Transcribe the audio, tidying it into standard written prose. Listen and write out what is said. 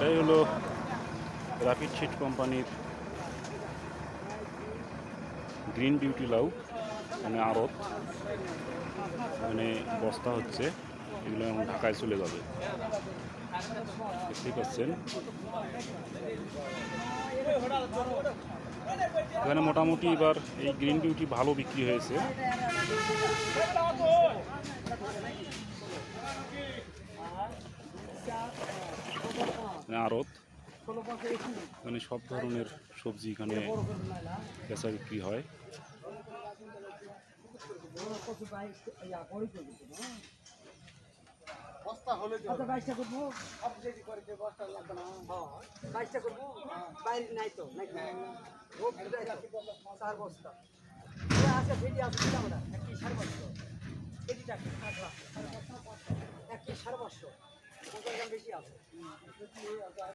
এটাই হলো rapid sheet কোম্পানির গ্রিন বিউটি লাউ, মানে আড়ত। মানে বস্তা হচ্ছে, এগুলো এখন ঢাকায় চলে যাবে। দেখতেই পাচ্ছেন এখানে মোটামুটি এবার এই গ্রিন বিউটি ভালো বিক্রি হয়েছে। আড়ত, মানে সব ধরনের সবজি এখানে বেচা বিক্রি হয়। বাইশটা করবো বাইশটা করবো বাইরে নাই তো চার বস্তা আছে ভেটি আছে আমরা একটি 550 এটি টাকা একটি 550 বেশি আছে।